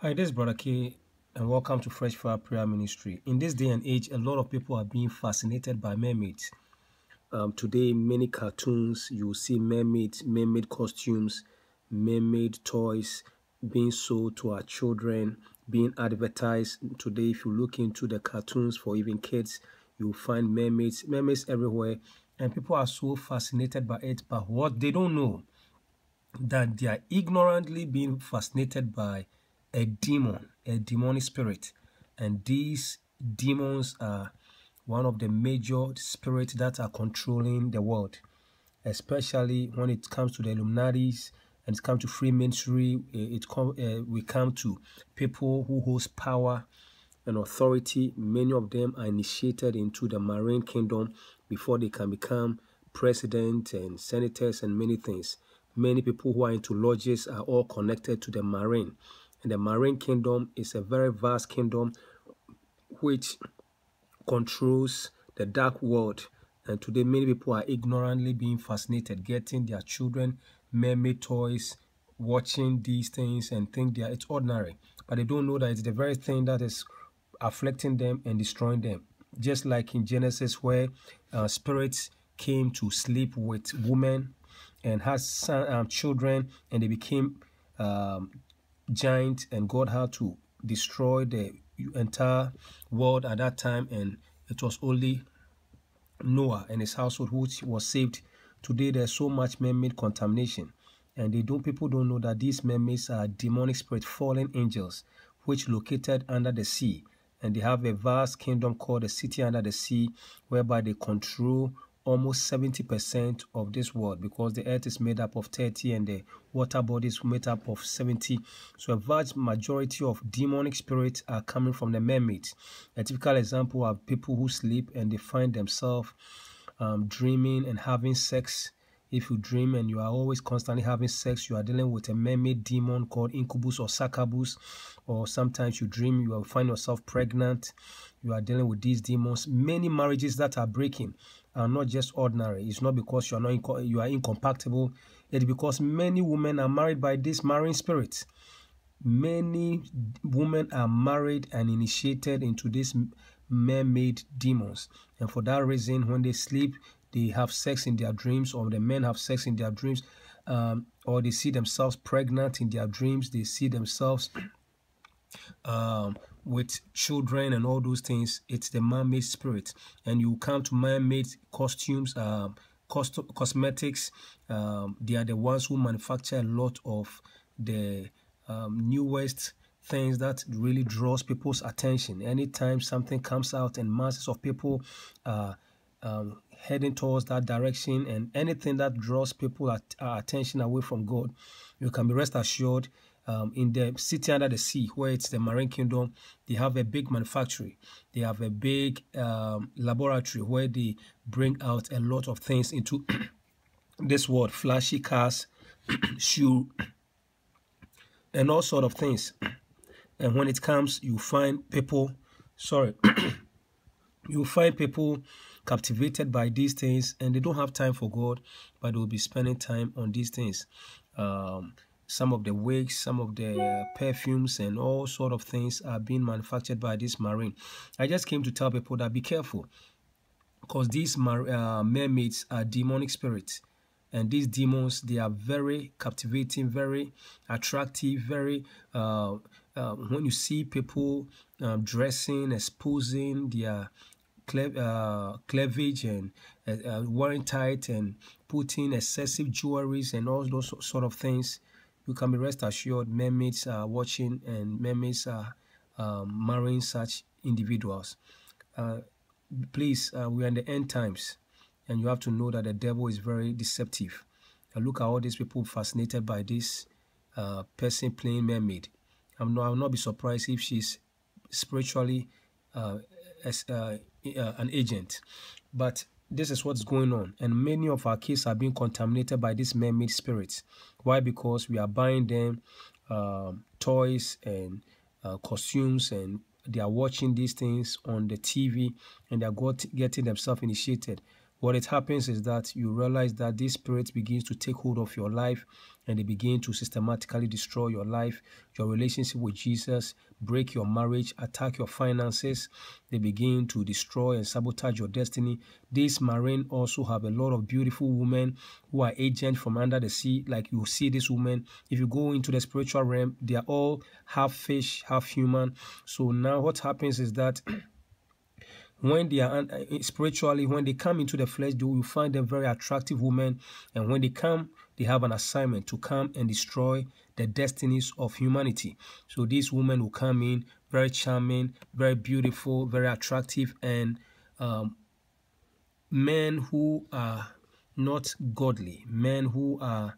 Hi, this is Brother K, and welcome to Fresh Fire Prayer Ministry. In this day and age, a lot of people are being fascinated by mermaids. Today, many cartoons, you will see mermaids, mermaid costumes, mermaid toys being sold to our children, being advertised. Today, if you look into the cartoons for even kids, you'll find mermaids everywhere, and people are so fascinated by it. But what they don't know, that they are ignorantly being fascinated by a demon, a demonic spirit. And these demons are one of the major spirits that are controlling the world, especially when it comes to the Illuminatis and it comes to Freemasonry. We come to people who hold power and authority. Many of them are initiated into the marine kingdom before they can become president and senators and many things. Many people who are into lodges are all connected to the marine. And the marine kingdom is a very vast kingdom which controls the dark world. And today many people are ignorantly being fascinated, getting their children mermaid toys, watching these things and think it's ordinary. But they don't know that it's the very thing that is afflicting them and destroying them. Just like in Genesis, where spirits came to sleep with women and had children, and they became giant, and God had to destroy the entire world at that time, and it was only Noah and his household which was saved. Today there's so much man-made contamination, and people don't know that these mermaids are demonic spirit fallen angels which located under the sea, and they have a vast kingdom called the city under the sea, whereby they control almost 70% of this world, because the earth is made up of 30 and the water bodies made up of 70. So a vast majority of demonic spirits are coming from the mermaids. A typical example are people who sleep and they find themselves dreaming and having sex. If you dream and you are always constantly having sex, you are dealing with a mermaid demon called Incubus or Succubus. Or sometimes you dream you will find yourself pregnant, you are dealing with these demons. Many marriages that are breaking are not just ordinary. It's not because you are incompatible. It's because many women are married by these marine spirits. Many women are married and initiated into these mermaid demons, and for that reason, when they sleep, they have sex in their dreams, or the men have sex in their dreams, or they see themselves pregnant in their dreams. They see themselves with children and all those things. It's the mermaid spirit. And you come to mermaid costumes, cosmetics. They are the ones who manufacture a lot of the newest things that really draws people's attention. Anytime something comes out and masses of people are heading towards that direction, and anything that draws people attention away from God, you can be rest assured. In the city under the sea, where it's the marine kingdom, they have a big manufactory. They have a big laboratory where they bring out a lot of things into this world: flashy cars, shoe, and all sort of things. And when it comes, you find people, you find people captivated by these things, and they don't have time for God, but they will be spending time on these things. Some of the wigs, some of the perfumes, and all sort of things are being manufactured by this marine. I just came to tell people that be careful, because these mermaids are demonic spirits. And these demons, they are very captivating, very attractive, very... when you see people dressing, exposing their cleavage and wearing tight and putting excessive jewelries and all those sort of things, you can be rest assured mermaids are watching, and mermaids are marrying such individuals. Please, we are in the end times, and you have to know that the devil is very deceptive. Look at all these people fascinated by this person playing mermaid. I will not be surprised if she's spiritually an agent. But this is what's going on, and many of our kids are being contaminated by these mermaid spirits. Why? Because we are buying them toys and costumes, and they are watching these things on the TV, and they are getting themselves initiated. What it happens is that you realize that this spirit begins to take hold of your life, and they begin to systematically destroy your life, your relationship with Jesus, break your marriage, attack your finances. They begin to destroy and sabotage your destiny. These marine also have a lot of beautiful women who are agents from under the sea. Like you see these women, if you go into the spiritual realm, they are all half fish, half human. So now what happens is that when they are spiritually, when they come into the flesh, you will find them very attractive women. And when they come, they have an assignment to come and destroy the destinies of humanity. So these women will come in very charming, very beautiful, very attractive, and men who are not godly, men who are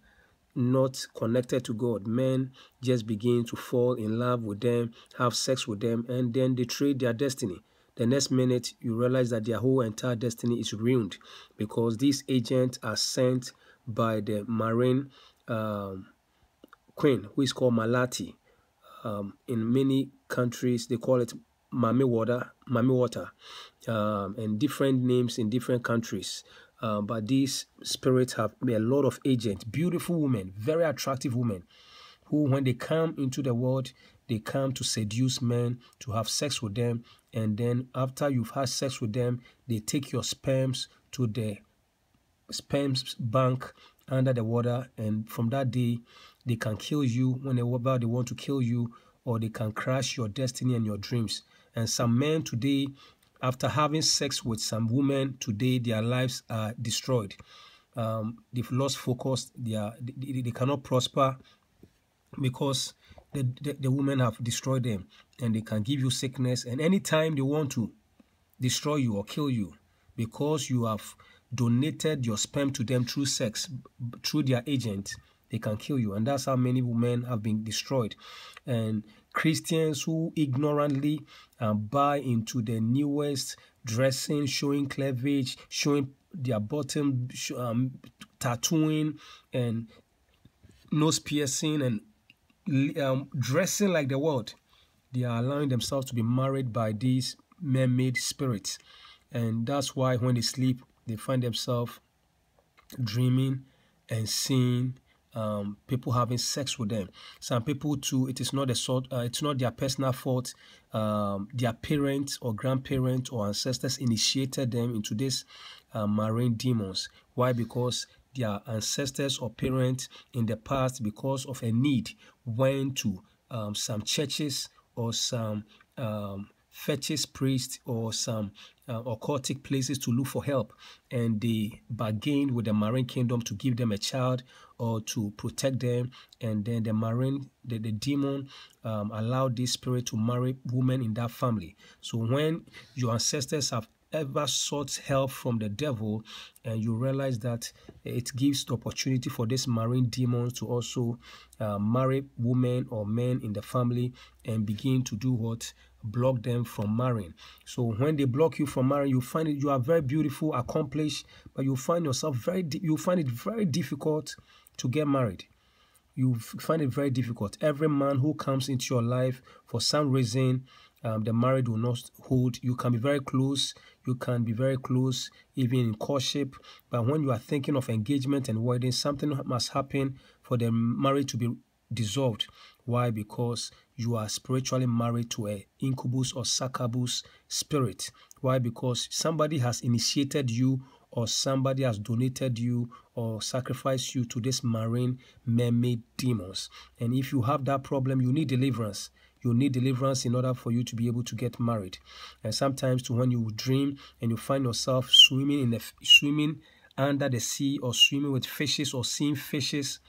not connected to God, men just begin to fall in love with them, have sex with them, and then they trade their destiny. The next minute, you realize that their whole entire destiny is ruined because these agents are sent by the marine queen, who is called Malati. In many countries, they call it Maame water, and different names in different countries. But these spirits have a lot of agents, beautiful women, very attractive women, who, when they come into the world, they come to seduce men, to have sex with them, and then after you've had sex with them, they take your sperms to the sperm bank under the water, and from that day, they can kill you whenever they want to kill you, or they can crash your destiny and your dreams. And some men today, after having sex with some women, today their lives are destroyed. They've lost focus. They cannot prosper because the women have destroyed them, and they can give you sickness. And anytime they want to destroy you or kill you, because you have donated your sperm to them through sex, through their agent, they can kill you. And that's how many women have been destroyed. And Christians who ignorantly buy into the newest dressing, showing cleavage, showing their bottom, tattooing and nose piercing, and dressing like the world, they are allowing themselves to be married by these man-made spirits. And that's why when they sleep, they find themselves dreaming and seeing people having sex with them. Some people too, it is not it's not their personal fault. Their parents or grandparents or ancestors initiated them into this marine demons. Why? Because their ancestors or parents in the past, because of a need, went to some churches or some fetish priests or some occultic places to look for help, and they bargained with the marine kingdom to give them a child or to protect them. And then the demon allowed this spirit to marry women in that family. So when your ancestors have ever sought help from the devil, and you realize that it gives the opportunity for these marine demons to also marry women or men in the family and begin to do what? Block them from marrying. So when they block you from marrying, you find it, you are very beautiful, accomplished, but you find yourself you find it very difficult to get married. You find it very difficult. Every man who comes into your life, for some reason, the marriage will not hold. You can be very close. You can be very close, even in courtship. But when you are thinking of engagement and wedding, something must happen for the marriage to be dissolved. Why? Because you are spiritually married to a incubus or succubus spirit. Why? Because somebody has initiated you, or somebody has donated you or sacrificed you to this marine man-made demons. And if you have that problem, you need deliverance. You need deliverance in order for you to be able to get married. And sometimes when you dream and you find yourself swimming under the sea, or swimming with fishes, or seeing fishes,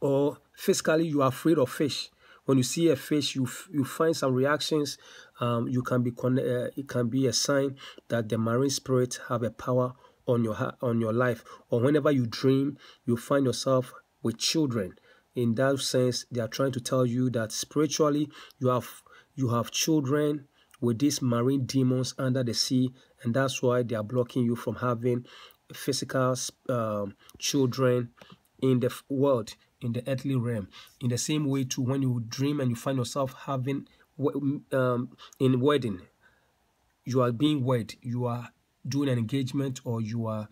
or physically you are afraid of fish. When you see a fish, you find some reactions. It can be a sign that the marine spirits have a power on your life. Or whenever you dream, you find yourself with children. In that sense, they are trying to tell you that spiritually you have children with these marine demons under the sea, and that's why they are blocking you from having physical children in the world, in the earthly realm. In the same way too, when you dream and you find yourself having in wedding, you are being wed, you are doing an engagement, or you are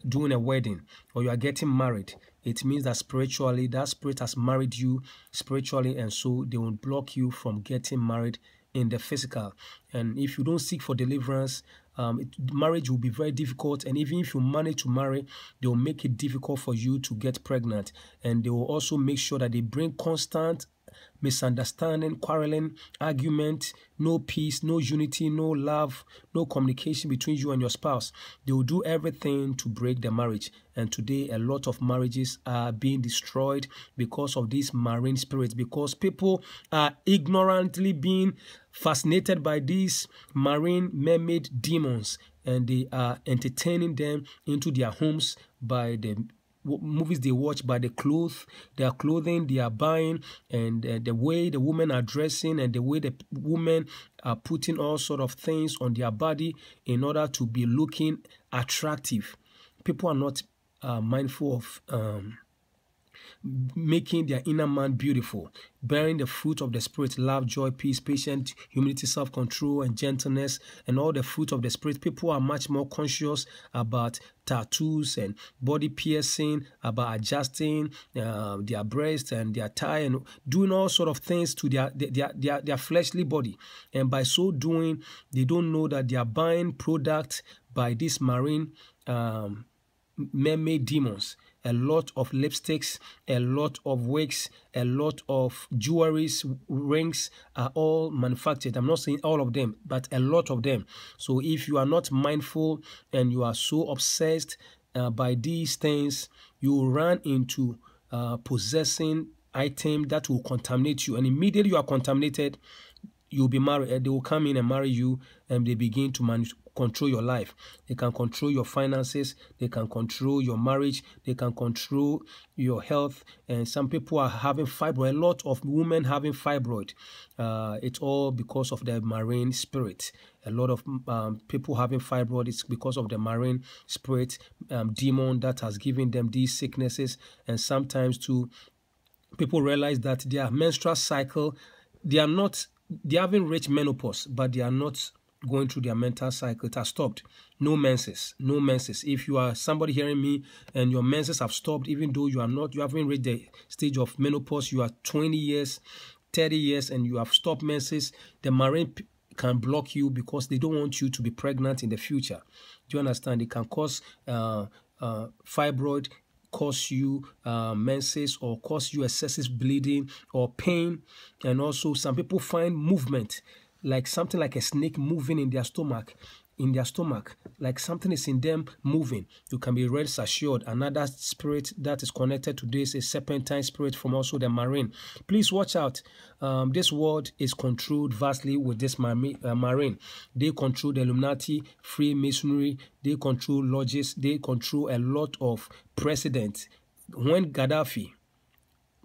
doing a wedding, or you are getting married, it means that spiritually, that spirit has married you spiritually, and so they will block you from getting married in the physical. And if you don't seek for deliverance, marriage will be very difficult. And even if you manage to marry, they will make it difficult for you to get pregnant. And they will also make sure that they bring constant misunderstanding, quarreling, argument, no peace, no unity, no love, no communication between you and your spouse. They will do everything to break the marriage. And today, a lot of marriages are being destroyed because of these marine spirits, because people are ignorantly being fascinated by these marine mermaid demons, and they are entertaining them into their homes by the movies they watch, by the their clothing they are buying, and the way the women are dressing, and the way the women are putting all sort of things on their body in order to be looking attractive. People are not mindful of making their inner man beautiful, bearing the fruit of the Spirit: love, joy, peace, patience, humility, self-control, and gentleness, and all the fruit of the Spirit. People are much more conscious about tattoos and body piercing, about adjusting their breast and their thigh, and doing all sort of things to their fleshly body. And by so doing, they don't know that they are buying product by this marine mermaid demons. A lot of lipsticks, a lot of wigs, a lot of jewelries, rings are all manufactured. I'm not saying all of them, but a lot of them. So if you are not mindful and you are so obsessed by these things, you will run into possessing items that will contaminate you. And immediately you are contaminated, you'll be married. They will come in and marry you, and they begin to control your life. They can control your finances. They can control your marriage. They can control your health. And some people are having fibroid. A lot of women having fibroid. It's all because of the marine spirit. A lot of people having fibroid is because of the marine spirit demon that has given them these sicknesses. And sometimes too, people realize that their menstrual cycle, they haven't reached menopause, but they are not going through their menstrual cycle. It has stopped. No menses, no menses. If you are somebody hearing me and your menses have stopped, even though you haven't reached the stage of menopause, you are 20 years, 30 years, and you have stopped menses, the marine can block you because they don't want you to be pregnant in the future. Do you understand? It can cause fibroid, cause you menses, or cause you excessive bleeding or pain. And also some people find movement, like something like a snake moving in their stomach, like something is in them moving. You can be rest assured another spirit that is connected to this is serpentine spirit from also the marine. Please watch out. This world is controlled vastly with this marine. They control the Illuminati, Freemasonry, they control lodges, they control a lot of presidents. When Gaddafi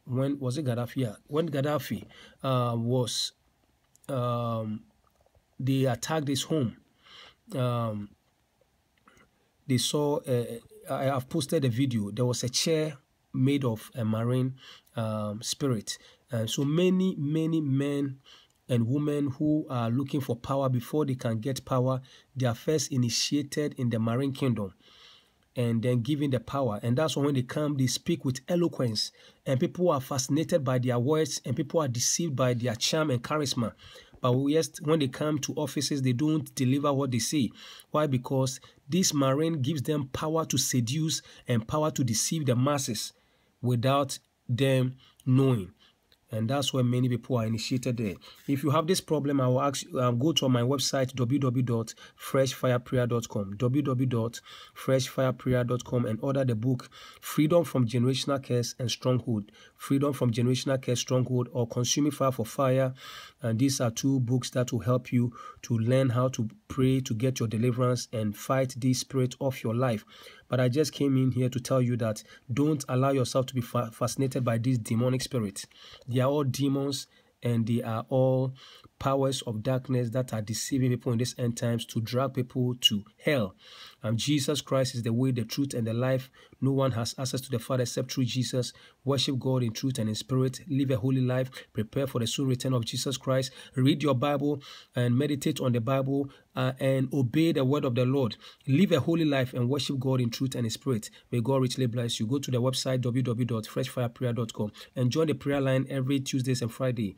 was they attacked his home, they saw I have posted a video. There was a chair made of a marine spirit. So many men and women who are looking for power, before they can get power, they are first initiated in the marine kingdom and then given the power. And that's when they come, they speak with eloquence, and people are fascinated by their words, and people are deceived by their charm and charisma. But yes, when they come to offices, they don't deliver what they say. Why? Because this marine gives them power to seduce and power to deceive the masses without them knowing. And that's where many people are initiated there. If you have this problem, I will ask you, go to my website, www.freshfireprayer.com, www.freshfireprayer.com, and order the book Freedom from Generational Curse and Stronghold, Freedom from Generational Curse, Stronghold, or Consuming Fire for Fire. And these are two books that will help you to learn how to pray to get your deliverance and fight this spirit off your life. But I just came in here to tell you that don't allow yourself to be fascinated by these demonic spirits. They are all demons, and they are all powers of darkness that are deceiving people in these end times to drag people to hell. Jesus Christ is the way, the truth, and the life. No one has access to the Father except through Jesus. Worship God in truth and in spirit. Live a holy life. Prepare for the soon return of Jesus Christ. Read your Bible and meditate on the Bible and obey the word of the Lord. Live a holy life and worship God in truth and in spirit. May God richly bless you. Go to the website www.freshfireprayer.com and join the prayer line every Tuesdays and Friday.